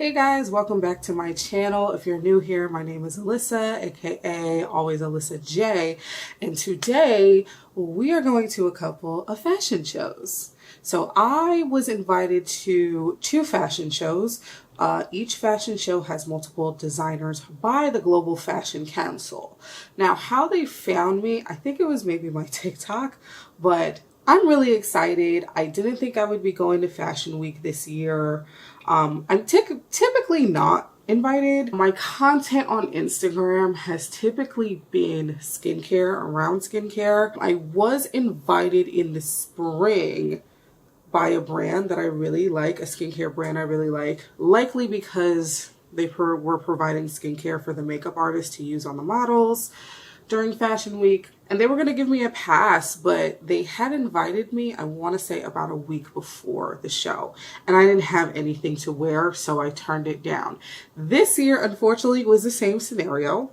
Hey guys, welcome back to my channel. If you're new here, my name is Alyssa, aka Always Alyssa J, and today we are going to a couple of fashion shows. So I was invited to two fashion shows. Each fashion show has multiple designers by the Global Fashion Council. Now, how they found me, I think it was maybe my TikTok, but I'm really excited. I didn't think I would be going to Fashion Week this year. I'm typically not invited. My content on Instagram has typically been skincare, around skincare. I was invited in the spring by a brand that I really like, a skincare brand I really like, likely because they were providing skincare for the makeup artists to use on the models during Fashion Week. And they were going to give me a pass, but they had invited me, I want to say about a week before the show. And I didn't have anything to wear, so I turned it down. This year, unfortunately, was the same scenario.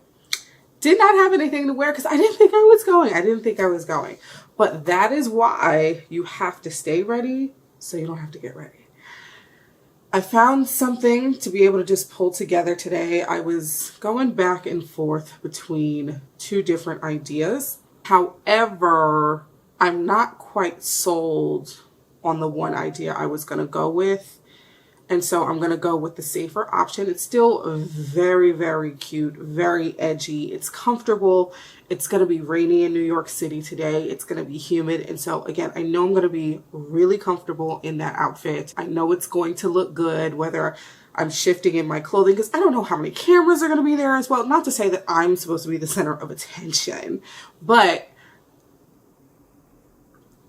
Did not have anything to wear because I didn't think I was going. But that is why you have to stay ready so you don't have to get ready. I found something to be able to just pull together today. I was going back and forth between two different ideas. However, I'm not quite sold on the one idea I was going to go with. And so I'm going to go with the safer option. It's still very, very cute, very edgy. It's comfortable. It's going to be rainy in New York City today. It's going to be humid. And so again, I know I'm going to be really comfortable in that outfit. I know it's going to look good, whether I'm shifting in my clothing, because I don't know how many cameras are going to be there as well. Not to say that I'm supposed to be the center of attention, but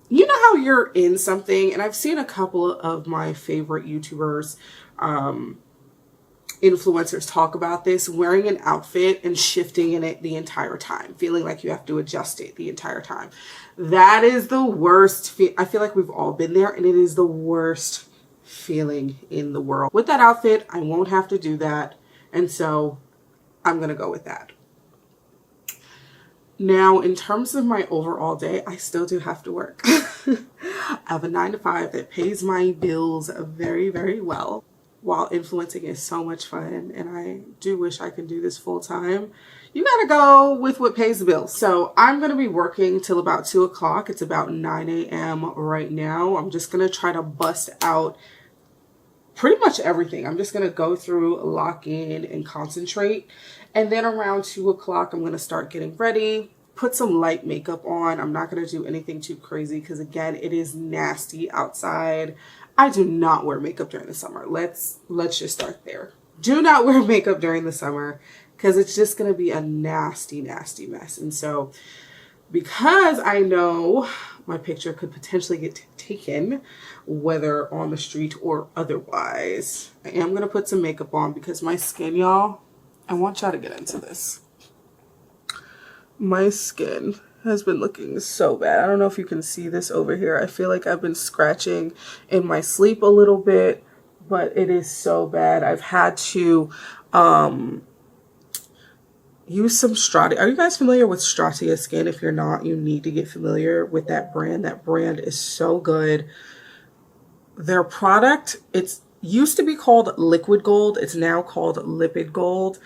you know how you're in something, and I've seen a couple of my favorite YouTubers, influencers talk about this, wearing an outfit and shifting in it the entire time, feeling like you have to adjust it the entire time. That is the worst. I feel like we've all been there, and it is the worst feeling in the world. With that outfit, I won't have to do that, and so I'm going to go with that. Now, in terms of my overall day, I still do have to work. I have a 9-to-5 that pays my bills very, very well. While influencing is so much fun, and I do wish I could do this full time, you gotta go with what pays the bills. So I'm gonna be working till about 2 o'clock. It's about 9 a.m. right now. I'm just gonna try to bust out pretty much everything. I'm just gonna go through, lock in, and concentrate. And then around 2 o'clock, I'm gonna start getting ready, put some light makeup on. I'm not gonna do anything too crazy because again, it is nasty outside. I do not wear makeup during the summer. Let's just start there. Do not wear makeup during the summer because it's just gonna be a nasty, nasty mess. And so because I know my picture could potentially get taken, whether on the street or otherwise, I am gonna put some makeup on because my skin, y'all, I want y'all to get into this. My skin has been looking so bad. I don't know if you can see this over here. I feel like I've been scratching in my sleep a little bit, but it is so bad. I've had to use some Stratia. Are you guys familiar with Stratia Skin? If you're not, you need to get familiar with that brand. That brand is so good. Their product, it's used to be called Liquid Gold. It's now called Lipid Gold.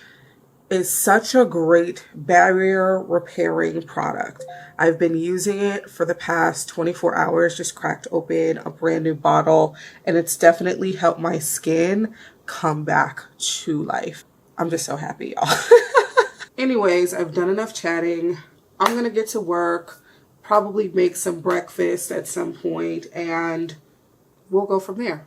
Is such a great barrier repairing product. I've been using it for the past 24 hours, just cracked open a brand new bottle, and it's definitely helped my skin come back to life. I'm just so happy, y'all. Anyways, I've done enough chatting. I'm gonna get to work, probably make some breakfast at some point, and we'll go from there.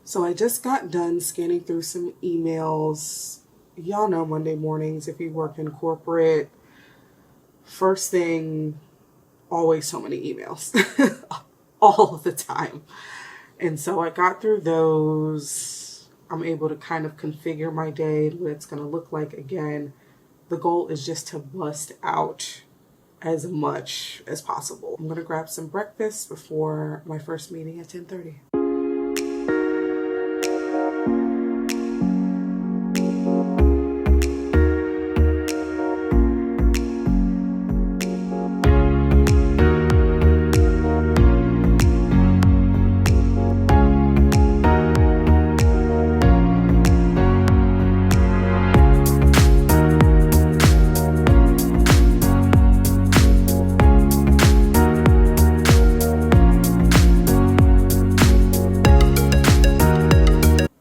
So I just got done scanning through some emails. Y'all know Monday mornings, if you work in corporate, first thing, always so many emails all the time. And so I got through those. I'm able to kind of configure my day, what it's going to look like again. the goal is just to bust out as much as possible. I'm gonna grab some breakfast before my first meeting at 10:30.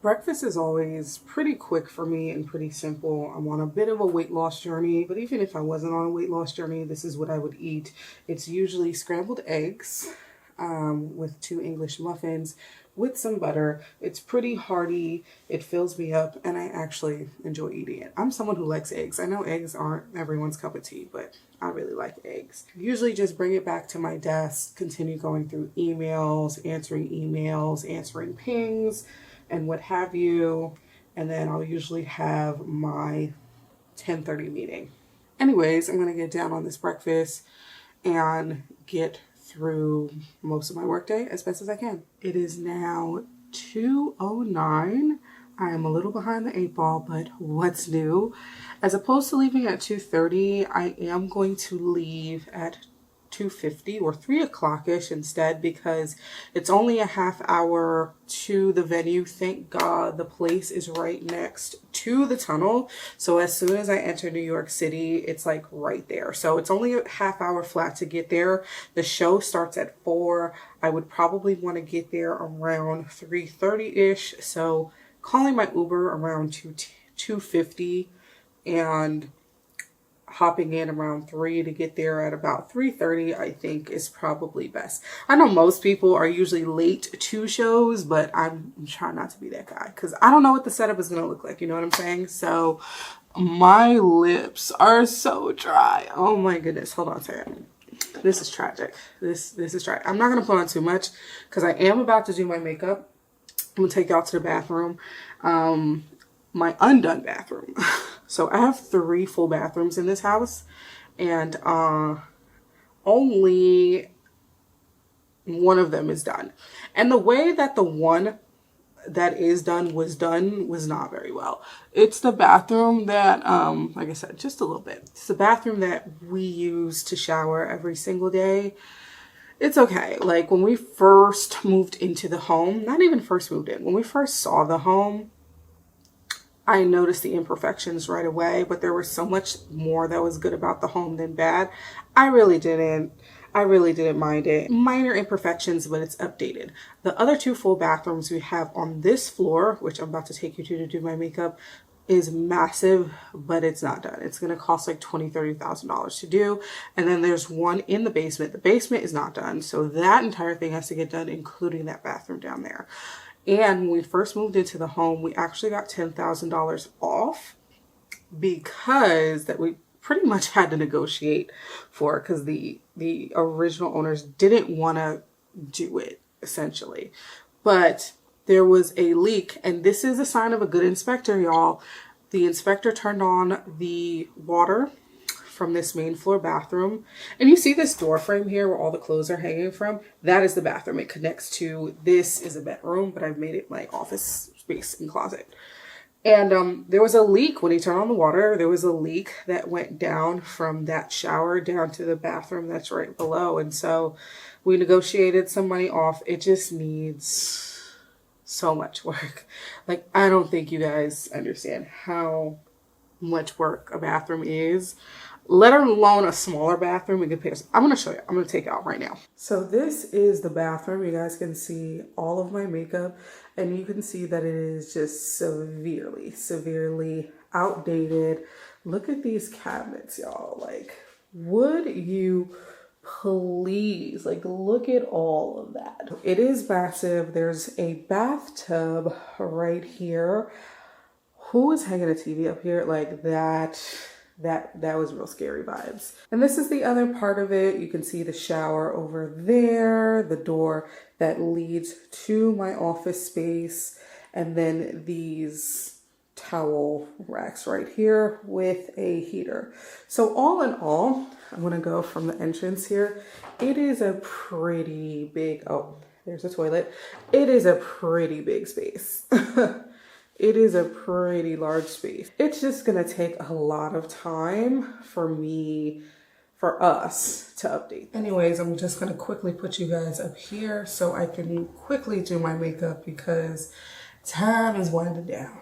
Breakfast is always pretty quick for me and pretty simple. I'm on a bit of a weight loss journey, but even if I wasn't on a weight loss journey, this is what I would eat. It's usually scrambled eggs with 2 English muffins with some butter. It's pretty hearty, it fills me up, and I actually enjoy eating it. I'm someone who likes eggs. I know eggs aren't everyone's cup of tea, but I really like eggs. Usually just bring it back to my desk, continue going through emails, answering pings, and what have you, and then I'll usually have my 10:30 meeting. Anyways, I'm gonna get down on this breakfast and get through most of my workday as best as I can. It is now 2:09. I am a little behind the 8 ball, but what's new? As opposed to leaving at 2:30, I am going to leave at 2:50 or 3 o'clock-ish instead, because it's only a half hour to the venue. Thank God the place is right next to the tunnel. So as soon as I enter New York City, it's like right there. So it's only a half hour flat to get there. The show starts at 4. I would probably want to get there around 3:30-ish. So calling my Uber around 2:50 and hopping in around 3 to get there at about 3:30, I think is probably best. I know most people are usually late to shows, but I'm trying not to be that guy because I don't know what the setup is going to look like. You know what I'm saying? So my lips are so dry. Oh my goodness. Hold on a second. This is tragic. This is tragic. I'm not going to put on too much because I am about to do my makeup. I'm going to take y'all to the bathroom. My undone bathroom. So I have 3 full bathrooms in this house, and only one of them is done. And the way that the one that is done was not very well. It's the bathroom that, like I said, just a little bit. It's the bathroom that we use to shower every single day. It's okay. Like when we first moved into the home, not even first moved in, when we first saw the home, I noticed the imperfections right away, but there was so much more that was good about the home than bad. I really didn't mind it. Minor imperfections, but it's updated. The other 2 full bathrooms we have on this floor, which I'm about to take you to do my makeup, is massive, but it's not done. It's going to cost like $20,000-$30,000 to do. And then there's one in the basement. The basement is not done. So that entire thing has to get done, including that bathroom down there. And when we first moved into the home, we actually got $10,000 off because that we pretty much had to negotiate for, because the original owners didn't want to do it, essentially. But there was a leak, and this is a sign of a good inspector, y'all. The inspector turned on the water from this main floor bathroom, and you see this door frame here where all the clothes are hanging from. That is the bathroom. It connects to, this is a bedroom, but I've made it my office space and closet. And there was a leak when he turned on the water. There was a leak that went down from that shower down to the bathroom that's right below. And so we negotiated some money off. It just needs so much work. Like, I don't think you guys understand how much work a bathroom is, let alone a smaller bathroom in comparison. I'm going to show you. I'm going to take it out right now. So this is the bathroom. You guys can see all of my makeup, and you can see that it is just severely outdated. Look at these cabinets, y'all. Like, would you please, like, look at all of that. It is massive. There's a bathtub right here. Who is hanging a TV up here? Like, that was real scary vibes. And this is the other part of it. You can see the shower over there, the door that leads to my office space, and then these towel racks right here with a heater. So all in all, I'm gonna go from the entrance here. It is a pretty big, oh, there's a toilet. It is a pretty big space. It is a pretty large space. It's just gonna take a lot of time for us to update. Anyways, I'm just gonna quickly put you guys up here so I can quickly do my makeup because time is winding down.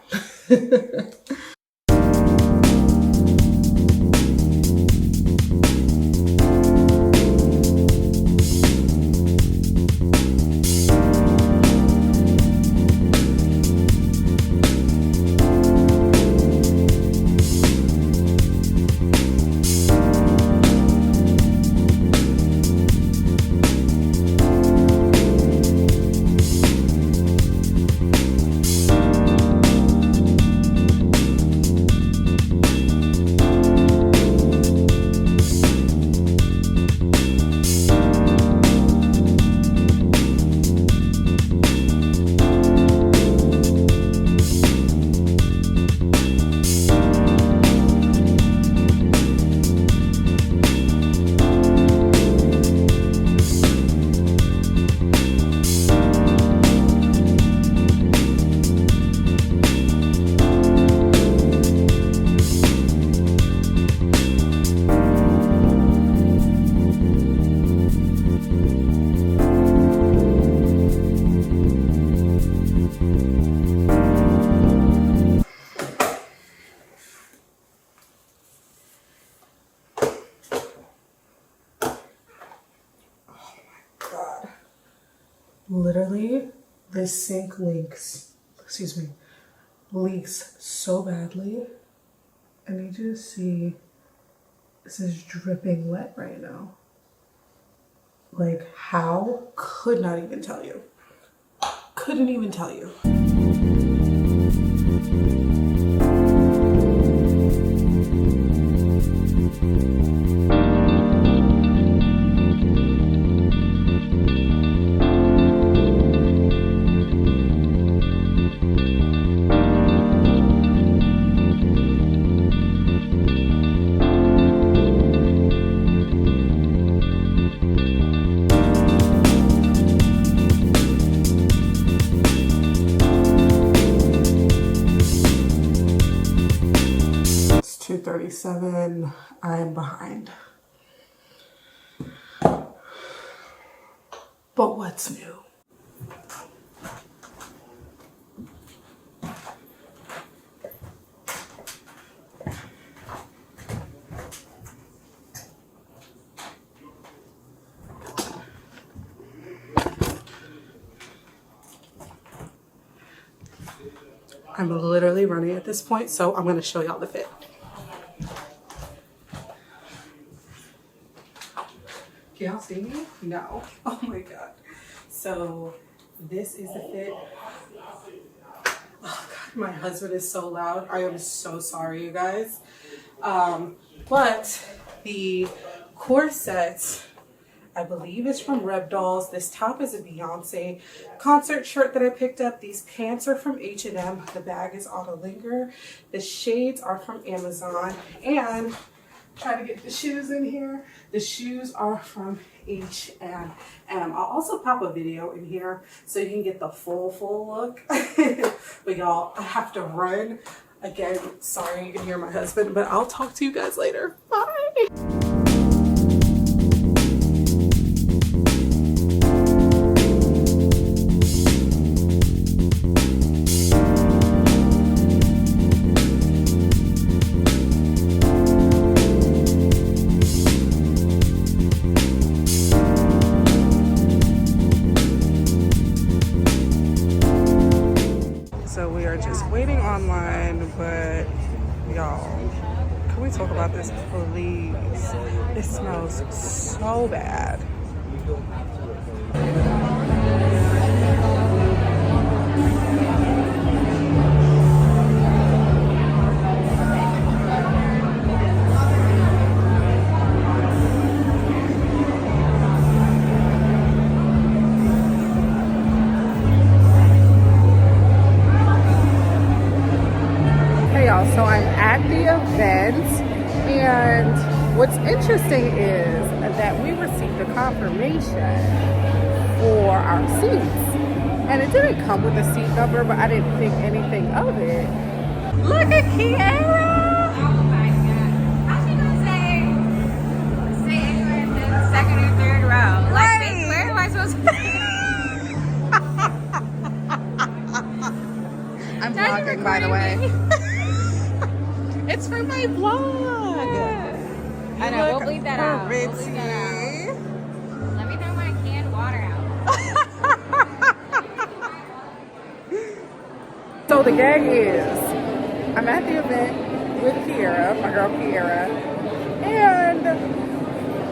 Literally, this sink leaks so badly. I need you to see, this is dripping wet right now. Like, how? Could not even tell you. Couldn't even tell you. It's 2:37. I'm behind. But what's new? I'm literally running at this point, so I'm going to show y'all the fit. Can y'all see me? No. Oh my god. So this is the fit. Oh god, my husband is so loud. I am so sorry, you guys. But the corset, I believe it's from Reb Dolls. This top is a Beyonce concert shirt that I picked up. These pants are from H&M. The bag is Auto Linger. The shades are from Amazon. And try to get the shoes in here. The shoes are from H&M. I'll also pop a video in here so you can get the full look. But y'all, I have to run. Again, sorry you can hear my husband, but I'll talk to you guys later. Bye. So we are just waiting online, but y'all, can we talk about this, please? It smells so bad. y'all, so I'm at the event, and what's interesting is that we received a confirmation for our seats, and it didn't come with a seat number, but I didn't think anything of it. Look at Kiara! Oh my god. How's she gonna say anywhere in the second or third row? Like, bitch, where am I supposed to I'm vlogging, by the way. It's for my vlog. Yeah. I know, we'll bleep that out. We'll bleep that out. Let me throw my canned water out. So the gag is, I'm at the event with Kiara, my girl Kiara, and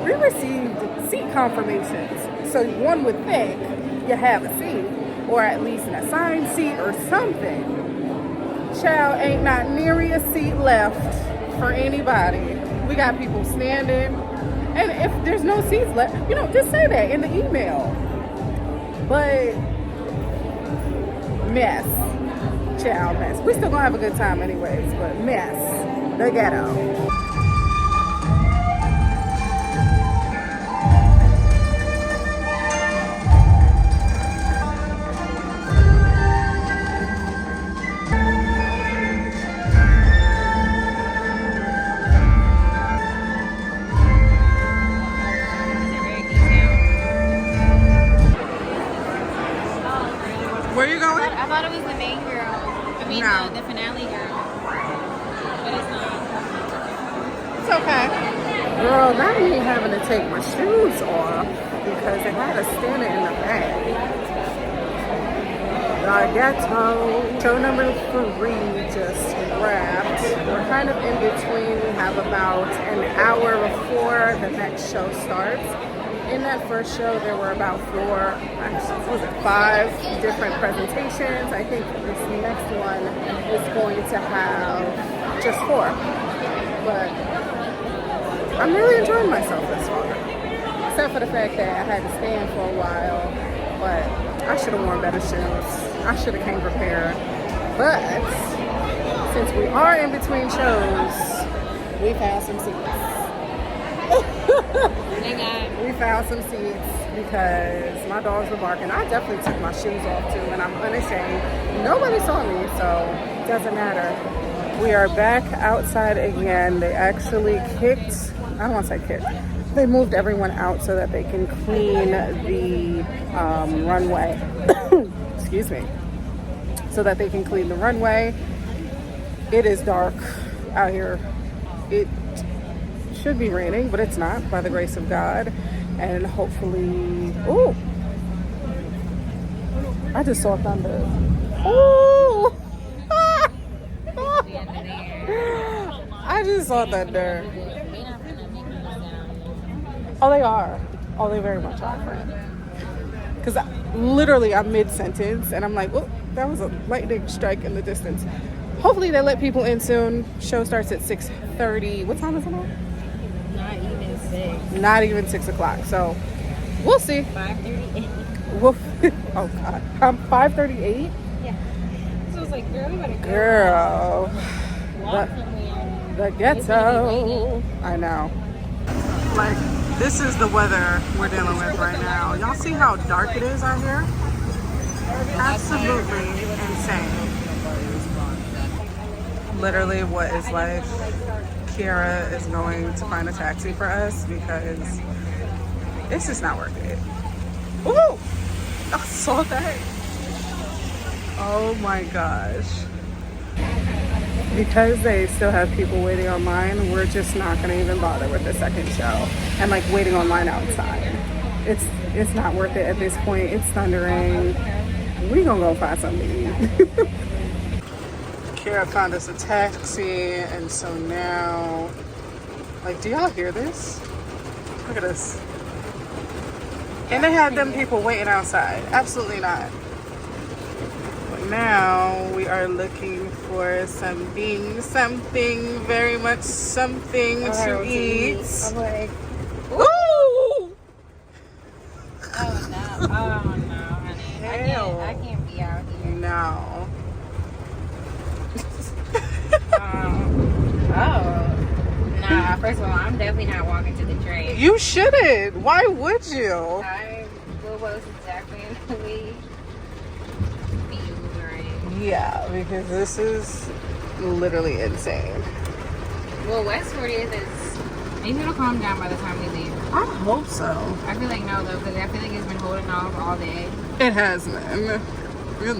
we received seat confirmations. So one would think you have a seat, or at least an assigned seat or something. Child, ain't not nearly a seat left for anybody. We got people standing, and if there's no seats left, you know, just say that in the email. But mess, child, mess. We still gonna have a good time anyways, but mess, the ghetto. Where you going? I thought it was the main girl. I mean, No. the finale girl. But it's not. It's okay. Girl, not me having to take my shoes off because they had a standing in the back. The ghetto. Show number 3 just wrapped. We're kind of in between. We have about an hour before the next show starts. In that first show, there were about 5 different presentations. I think this next one is going to have just 4. But I'm really enjoying myself this far. Except for the fact that I had to stand for a while. But I should have worn better shoes. I should have came prepared. But since we are in between shows, we found some seats. We found some seats because my dogs were barking. I definitely took my shoes off too, and I'm unashamed. Nobody saw me, so it doesn't matter. We are back outside again. They actually kicked, I don't want to say kicked, they moved everyone out so that they can clean the runway. Excuse me. So that they can clean the runway. It is dark out here. It should be raining, but it's not, by the grace of God. And hopefully, ooh, I just saw thunder. Ooh, I just saw thunder. Oh, they are. Oh, they very much are, friend. Because literally I'm mid-sentence and I'm like, oh, that was a lightning strike in the distance. Hopefully they let people in soon. Show starts at 6:30. What time is it now? Not even 6 o'clock. So we'll see. 5:38. Oh God, I'm 5:38. Yeah. So I was like, girl, we better go. Girl, Walk somewhere. the ghetto. I know. Like, this is the weather we're dealing with right now. Y'all see how dark it is out here? Absolutely insane. Literally, what is life? Kiara is going to find a taxi for us because it's just not worth it. Ooh! I saw that. Oh my gosh. Because they still have people waiting online, we're just not gonna even bother with the second show. And like waiting online outside. It's not worth it at this point. It's thundering. We gonna go find something to eat. Kara found us a taxi, and so now, like, do y'all hear this? Look at this. And they had them people waiting outside. Absolutely not. But now we are looking for something very much something to eat. I'm like, Ooh! oh no, honey. I can't be out here. No. First of all, I'm definitely not walking to the train. You shouldn't. Why would you? I will most definitely be Ubering. Yeah, because this is literally insane. Well, West 40th is... Maybe it'll calm down by the time we leave. I hope so. I feel like no, though, because I feel like it's been holding off all day. It has been.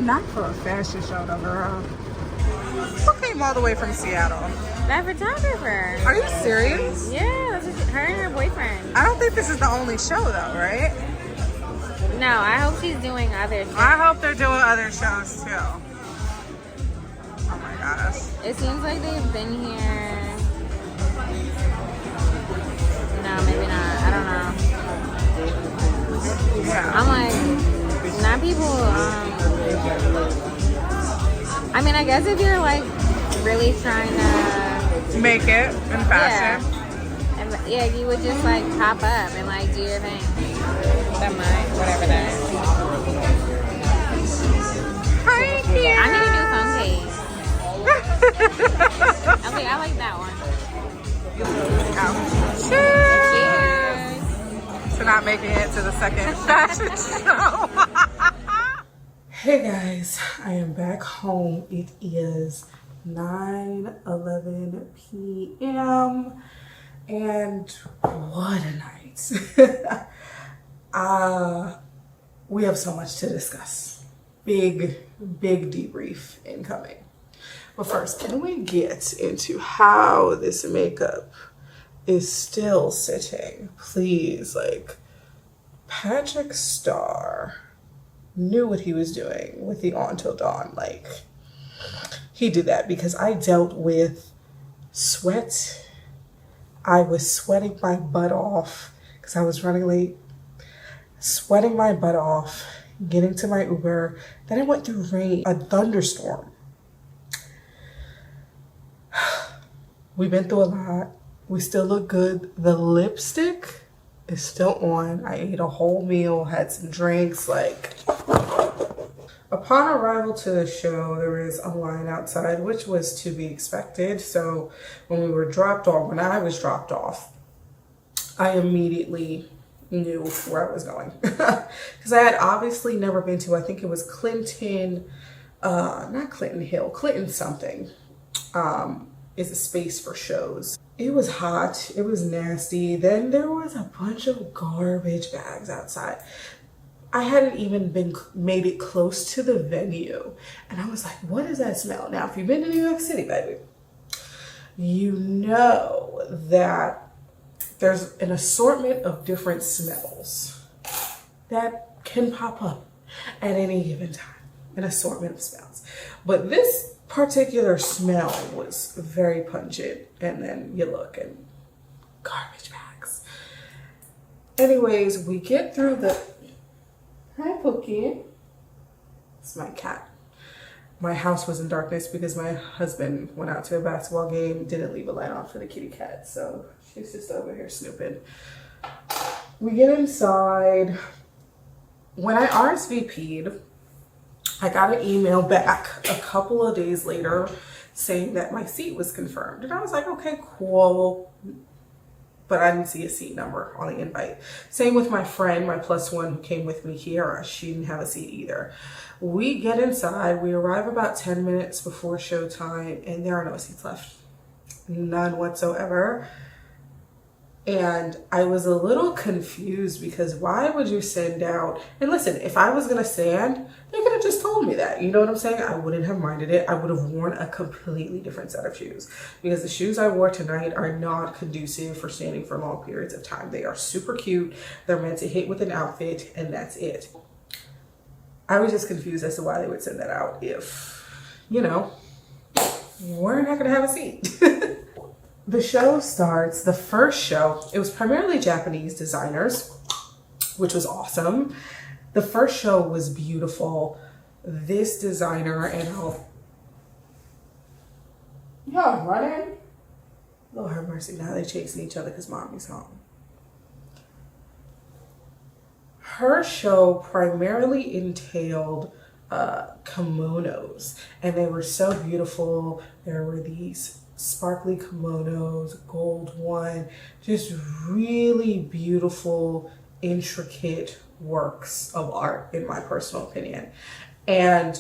Not for a fashion show, though, girl. Who came all the way from Seattle? That photographer. Are you serious? Yeah, that's her and her boyfriend. I don't think this is the only show, though, right? No, I hope she's doing other shows. I hope they're doing other shows, too. Oh, my gosh. It seems like they've been here. No, maybe not. I don't know. Yeah. I'm like, not people, I mean, I guess if you're like really trying to Make it in fashion. yeah, and, yeah, you would just like pop up and like do your thing. That might, whatever that is. Hi, Kira. I need a new phone case. Okay, I like that one. Cheers. To not making it to the second fashion show. Hey guys, I am back home. It is 9:11 p.m. and what a night. We have so much to discuss. Big debrief incoming. But first, can we get into how this makeup is still sitting? Please, like, Patrick Starr knew what he was doing with the On Till Dawn. Like, he did that because I dealt with sweat. I was sweating my butt off because I was running late. Sweating my butt off, getting to my Uber. Then I went through rain, a thunderstorm. We've been through a lot. We still look good. The lipstick is still on. I ate a whole meal, had some drinks, like. Upon arrival to the show, there was a line outside, which was to be expected. So when I was dropped off, I immediately knew where I was going. Because I had obviously never been to, I think it was Clinton, not Clinton Hill, Clinton something. Is a space for shows. It was hot. It was nasty. Then there was a bunch of garbage bags outside. I hadn't even made it close to the venue. And I was like, what is that smell? Now, if you've been to New York City, baby, you know that there's an assortment of different smells that can pop up at any given time. An assortment of smells. But this particular smell was very pungent, and then you look and garbage bags. Anyways, we get through the... Hi, Pookie. It's my cat. My house was in darkness because my husband went out to a basketball game, didn't leave a light on for the kitty cat, so she's just over here snooping. We get inside. When I RSVP'd, I got an email back a couple of days later saying that my seat was confirmed. And I was like, okay, cool. But I didn't see a seat number on the invite. Same with my friend, my +1 who came with me, Kiara. She didn't have a seat either. We get inside. We arrive about 10 minutes before showtime, and there are no seats left. None whatsoever. And I was a little confused because why would you send out, and listen, if I was gonna stand, they could have just told me that, you know what I'm saying? I wouldn't have minded it. I would have worn a completely different set of shoes because the shoes I wore tonight are not conducive for standing for long periods of time. They are super cute. They're meant to hit with an outfit, and that's it. I was just confused as to why they would send that out if, you know, we're not gonna have a seat. The show starts, the first show, it was primarily Japanese designers, which was awesome. The first show was beautiful. This designer, and y'all running? Lord have mercy, now they're chasing each other because mommy's home. Her show primarily entailed kimonos, and they were so beautiful. There were these sparkly kimonos, gold one, just really beautiful, intricate works of art, in my personal opinion. And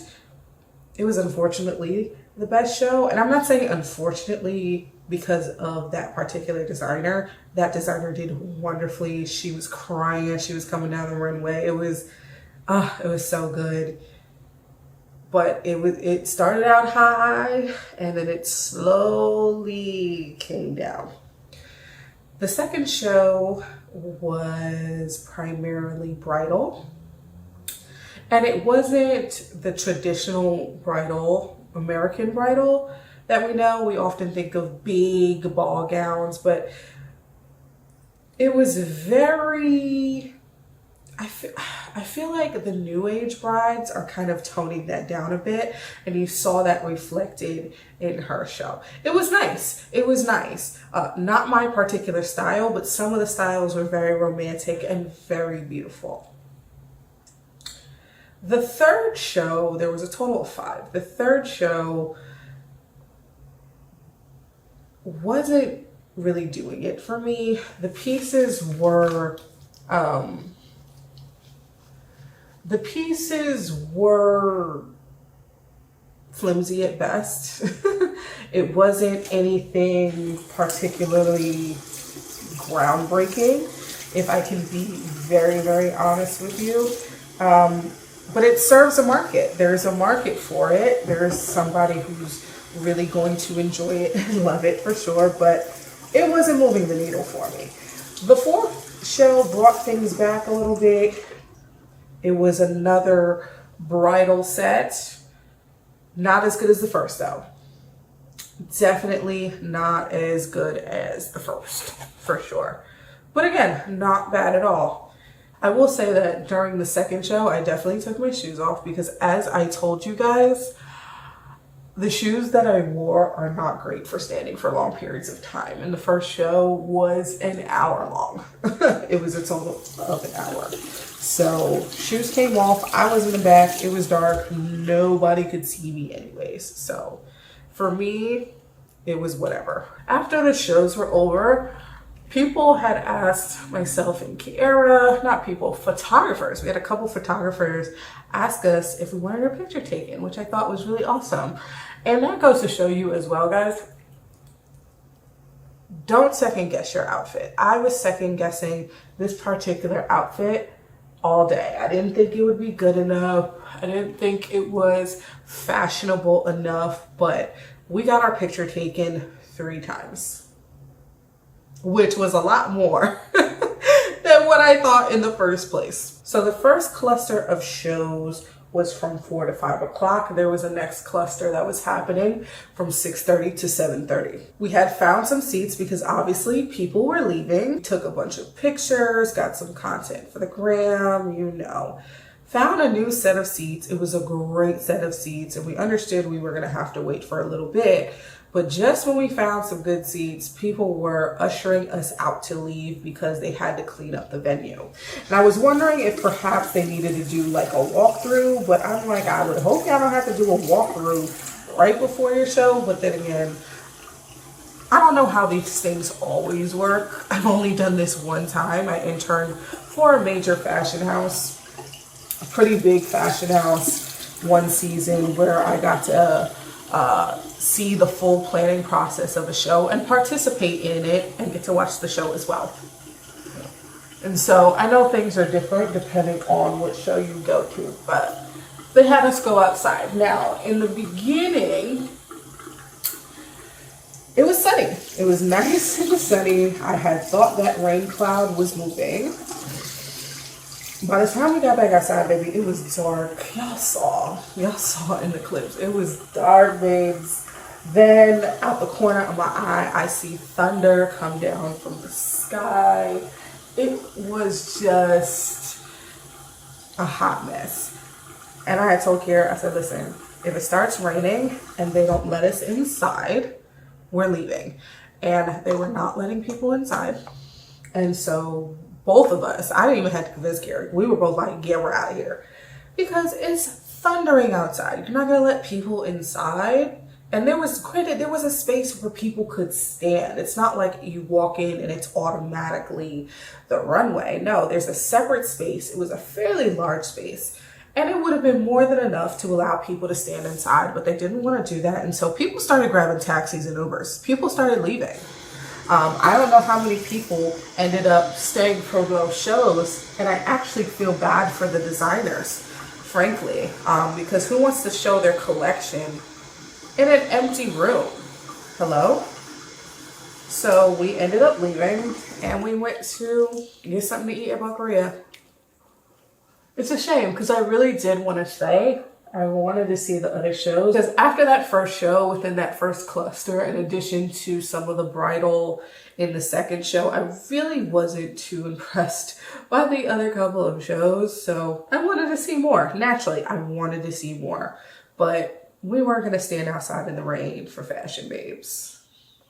it was unfortunately the best show. And I'm not saying unfortunately because of that particular designer. That designer did wonderfully. She was crying as she was coming down the runway. It was so good. But it started out high and then it slowly came down. The second show was primarily bridal. And it wasn't the traditional bridal, American bridal that we know. We often think of big ball gowns, but it was very, I feel like the new age brides are kind of toning that down a bit, and you saw that reflected in her show. It was nice. It was nice. Not my particular style, but some of the styles were very romantic and very beautiful. The third show, there was a total of 5. The third show wasn't really doing it for me. The pieces were flimsy at best. It wasn't anything particularly groundbreaking, if I can be very, very honest with you. But it serves a market. There's a market for it. There's somebody who's really going to enjoy it and love it for sure, but it wasn't moving the needle for me. The fourth show brought things back a little bit. It was another bridal set. Not as good as the first though. Definitely not as good as the first, for sure. But again, not bad at all. I will say that during the second show, I definitely took my shoes off because, as I told you guys, the shoes that I wore are not great for standing for long periods of time. And the first show was an hour long. It was a total of an hour. So shoes came off. I was in the back. It was dark. Nobody could see me anyways. So for me, it was whatever. After the shows were over, people had asked myself and Kiara, not people, photographers. We had a couple photographers ask us if we wanted our picture taken, which I thought was really awesome. And that goes to show you as well, guys, don't second guess your outfit. I was second guessing this particular outfit all day. I didn't think it would be good enough. I didn't think it was fashionable enough, but we got our picture taken 3 times. Which was a lot more than what I thought in the first place. So the first cluster of shows was from 4 to 5 o'clock. There was a next cluster that was happening from 6:30 to 7:30. We had found some seats because obviously people were leaving. Took a bunch of pictures, got some content for the gram, you know. Found a new set of seats. It was a great set of seats, and we understood we were gonna have to wait for a little bit. But just when we found some good seats, people were ushering us out to leave because they had to clean up the venue. And I was wondering if perhaps they needed to do like a walkthrough, but I'm like, I would hope y'all don't have to do a walkthrough right before your show. But then again, I don't know how these things always work. I've only done this one time. I interned for a major fashion house, a pretty big fashion house, one season where I got to see the full planning process of a show and participate in it and get to watch the show as well. And so I know things are different depending on what show you go to, but they had us go outside. Now, in the beginning, it was sunny. It was nice and sunny. I had thought that rain cloud was moving. By the time we got back outside, baby, it was dark. Y'all saw in the clips. It was dark, babes. Then out the corner of my eye, I see thunder come down from the sky. It was just a hot mess. And I had told Kiara, I said, listen, if it starts raining and they don't let us inside, we're leaving. And they were not letting people inside. And so both of us, I didn't even have to convince Gary. We were both like, yeah, we're out of here. Because it's thundering outside. You're not going to let people inside And there was a space where people could stand. It's not like you walk in and it's automatically the runway. No, there's a separate space. It was a fairly large space. And it would have been more than enough to allow people to stand inside, but they didn't want to do that. And so people started grabbing taxis and Ubers. People started leaving. I don't know how many people ended up staying for those shows. And I actually feel bad for the designers, frankly, because who wants to show their collection in an empty room? Hello? So we ended up leaving and we went to get something to eat at Buckaroo. It's a shame because I really did want to stay. I wanted to see the other shows. Because after that first show, within that first cluster, in addition to some of the bridal in the second show, I really wasn't too impressed by the other couple of shows. So I wanted to see more. Naturally, I wanted to see more. But we weren't going to stand outside in the rain for Fashion Babes.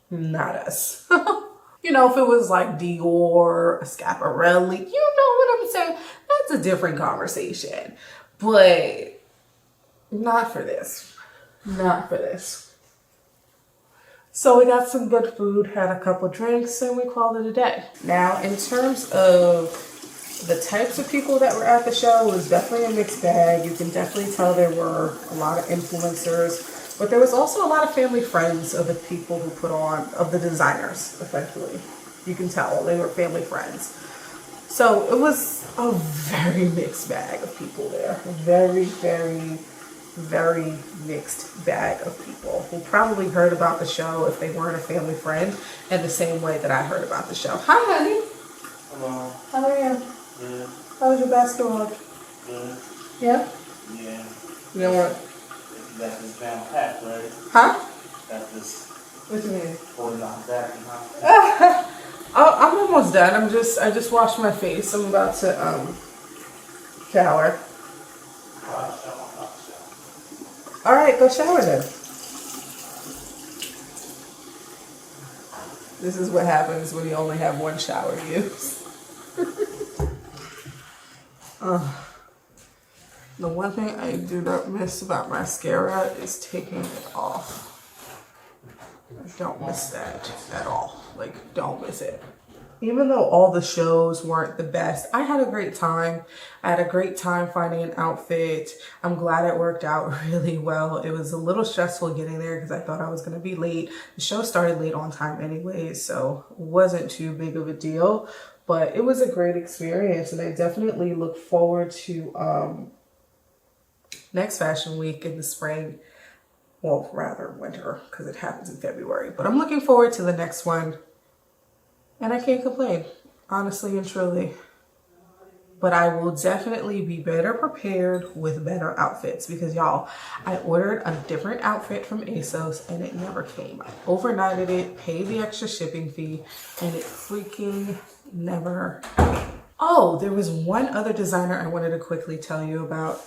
Not us. You know, if it was like Dior, Schiaparelli, you know what I'm saying? That's a different conversation. But not for this. Not for this. So we got some good food, had a couple drinks, and we called it a day. Now, in terms of the types of people that were at the show, it was definitely a mixed bag. You can definitely tell there were a lot of influencers, but there was also a lot of family friends of the people who put on, of the designers, essentially. You can tell they were family friends. So it was a very mixed bag of people there. Very, very, very mixed bag of people who probably heard about the show if they weren't a family friend, in the same way that I heard about the show. Hi, honey. Hello. How are you? Good. How was your basketball? Good. Yeah? Yeah. You know what? Got this jam packed, right? Huh? Got this What do you mean? 49 back in house. I'm almost done. I just washed my face. I'm about to shower. All right, go shower then. This is what happens when you only have one shower to use. The one thing I do not miss about mascara is taking it off. I don't miss that at all. Like, don't miss it. Even though all the shows weren't the best, I had a great time. I had a great time finding an outfit. I'm glad it worked out really well. It was a little stressful getting there because I thought I was going to be late. The show started late on time anyway, so it wasn't too big of a deal. But it was a great experience, and I definitely look forward to next fashion week in the spring. Well, rather winter, because it happens in February. But I'm looking forward to the next one. And I can't complain, honestly and truly. But I will definitely be better prepared with better outfits. Because y'all, I ordered a different outfit from ASOS and it never came. I overnighted it, paid the extra shipping fee, and it freaking never came. Oh, there was one other designer I wanted to quickly tell you about.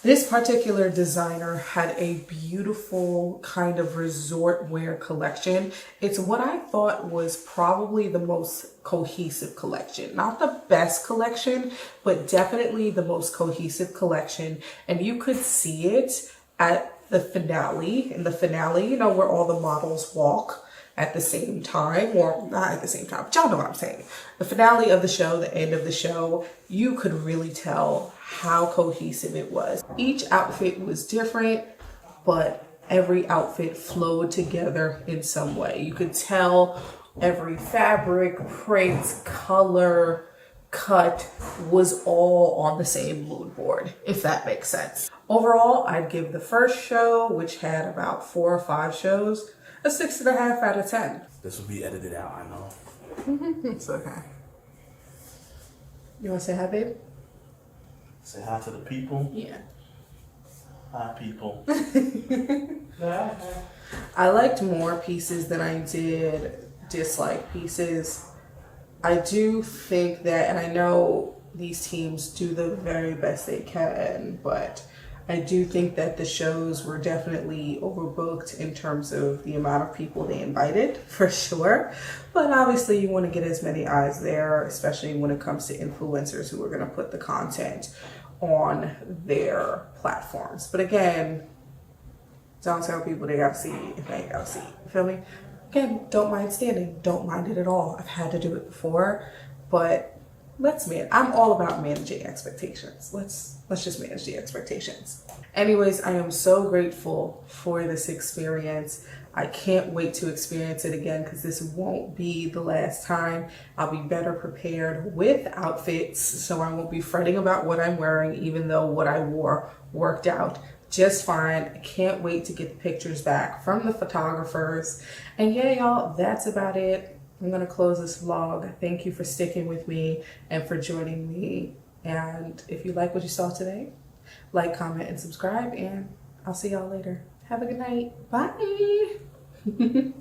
This particular designer had a beautiful kind of resort wear collection. It's what I thought was probably the most cohesive collection. Not the best collection, but definitely the most cohesive collection. And you could see it at the finale. In the finale, you know, where all the models walk at the same time, or not at the same time, but y'all know what I'm saying. The finale of the show, the end of the show, you could really tell how cohesive it was. Each outfit was different, but every outfit flowed together in some way. You could tell every fabric, print, color, cut was all on the same mood board, if that makes sense. Overall, I'd give the first show, which had about 4 or 5 shows, a 6.5 out of 10. This will be edited out, I know. It's okay. You want to say hi, babe? Say hi to the people. Yeah. Hi, people. I liked more pieces than I did dislike pieces. I do think that, and I know these teams do the very best they can, but I do think that the shows were definitely overbooked in terms of the amount of people they invited, for sure. But obviously you want to get as many eyes there, especially when it comes to influencers who are going to put the content on their platforms. But again, Don't tell people they gotta see it if they ain't gotta see it. You feel me? Again, don't mind standing. Don't mind it at all. I've had to do it before, but I'm all about managing expectations. Let's just manage the expectations. Anyways, I am so grateful for this experience. I can't wait to experience it again because this won't be the last time. I'll be better prepared with outfits, so I won't be fretting about what I'm wearing, even though what I wore worked out just fine. I can't wait to get the pictures back from the photographers. And yeah, y'all, that's about it. I'm gonna close this vlog. Thank you for sticking with me and for joining me. And if you like what you saw today, like, comment, and subscribe, and I'll see y'all later. Have a good night. Bye.